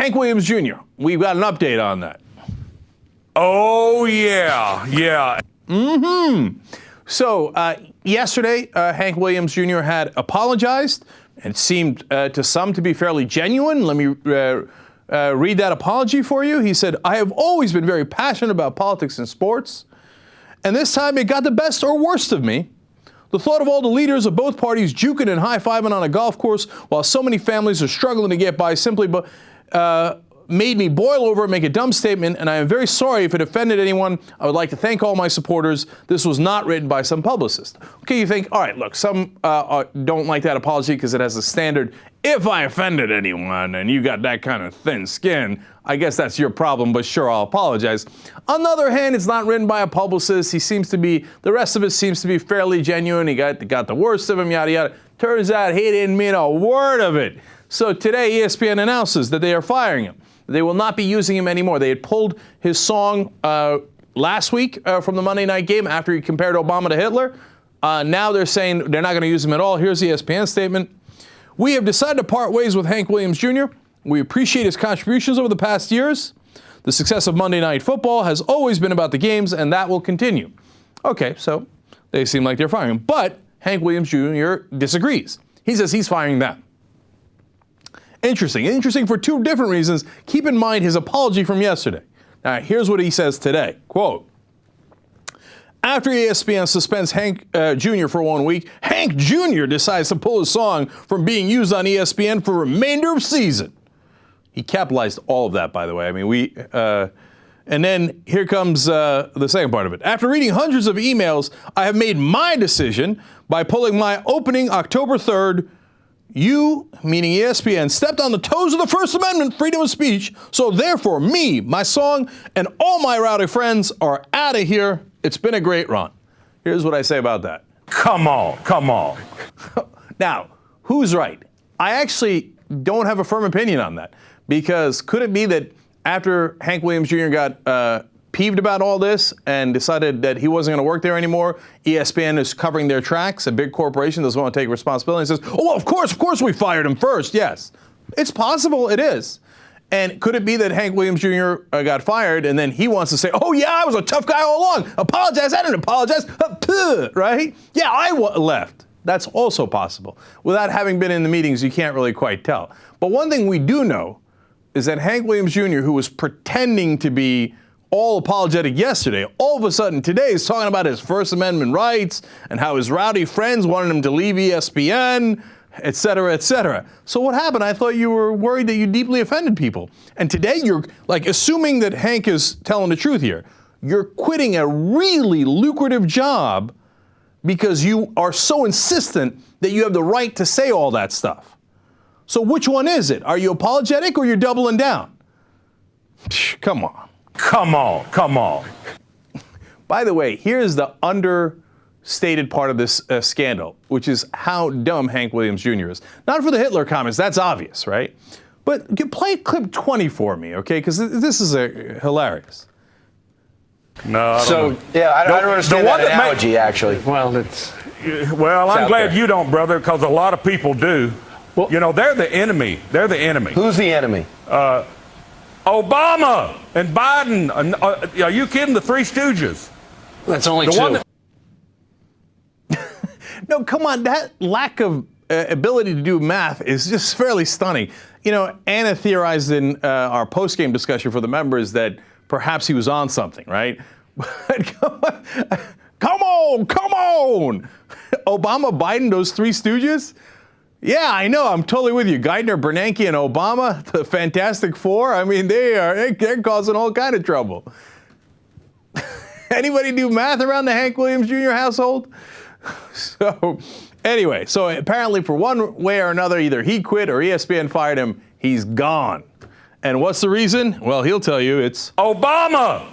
Hank Williams Jr., we've got an update on that. Oh, yeah. So yesterday, Hank Williams Jr. had apologized, and it seemed to some to be fairly genuine. Let me read that apology for you. He said, "I have always been very passionate about politics and sports, and this time it got the best or worst of me. The thought of all the leaders of both parties juking and high-fiving on a golf course while so many families are struggling to get by simply made me boil over and make a dumb statement, and I am very sorry if it offended anyone. I would like to thank all my supporters. This was not written by some publicist." Okay, you think, all right, look, some don't like that apology because it has a standard, if I offended anyone and you got that kind of thin skin, I guess that's your problem, but sure, I'll apologize. On the other hand, it's not written by a publicist. The rest of it seems to be fairly genuine. He got the worst of him, yada, yada. Turns out he didn't mean a word of it. So today, ESPN announces that they are firing him. They will not be using him anymore. They had pulled his song last week from the Monday night game after he compared Obama to Hitler. Now they're saying they're not going to use him at all. Here's the ESPN statement. "We have decided to part ways with Hank Williams Jr. We appreciate his contributions over the past years. The success of Monday Night Football has always been about the games, and that will continue." Okay, so they seem like they're firing him. But Hank Williams Jr. disagrees. He says he's firing them. Interesting for two different reasons. Keep in mind his apology from yesterday. Now, here's what he says today. Quote, "After ESPN suspends Hank Jr. for 1 week, Hank Jr. decides to pull his song from being used on ESPN for the remainder of season." He capitalized all of that, by the way. I mean, and then here comes the second part of it. "After reading hundreds of emails, I have made my decision by pulling my opening October 3rd. You, meaning ESPN, stepped on the toes of the First Amendment, freedom of speech. So therefore, me, my song, and all my rowdy friends are out of here. It's been a great run." Here's what I say about that. Come on. Now, who's right? I actually don't have a firm opinion on that, because could it be that after Hank Williams Jr. got peeved about all this and decided that he wasn't going to work there anymore, ESPN is covering their tracks, a big corporation doesn't want to take responsibility, and says, "Oh, well, of course we fired him first." Yes, it's possible, it is. And could it be that Hank Williams Jr. got fired and then he wants to say, "Oh yeah, I was a tough guy all along. Apologize, I didn't apologize." Right? Yeah, I left. That's also possible. Without having been in the meetings, you can't really quite tell. But one thing we do know is that Hank Williams Jr., who was pretending to be all apologetic yesterday, all of a sudden today is talking about his First Amendment rights and how his rowdy friends wanted him to leave ESPN, et cetera, et cetera. So what happened? I thought you were worried that you deeply offended people. And today you're like assuming that Hank is telling the truth here. You're quitting a really lucrative job because you are so insistent that you have the right to say all that stuff. So which one is it? Are you apologetic or you're doubling down? Come on. By the way, here's the understated part of this scandal, which is how dumb Hank Williams Jr. is. Not for the Hitler comments, that's obvious, right? But play clip 20 for me, okay? Because this is hilarious. No, I don't know. Yeah, I don't understand that analogy, actually. Well, I'm glad you don't, brother, because a lot of people do. Well, you know, they're the enemy. Who's the enemy? Obama and Biden. Are you kidding? The Three Stooges. That's only two. No, come on. That lack of ability to do math is just fairly stunning. You know, Anna theorized in our post-game discussion for the members that perhaps he was on something, right? Come on. Obama, Biden, those Three Stooges? Yeah, I know. I'm totally with you. Geithner, Bernanke, and Obama, the Fantastic Four. I mean, they're causing all kind of trouble. Anybody do math around the Hank Williams Jr. household? So, anyway, so apparently for one way or another, either he quit or ESPN fired him. He's gone. And what's the reason? Well, he'll tell you. It's Obama.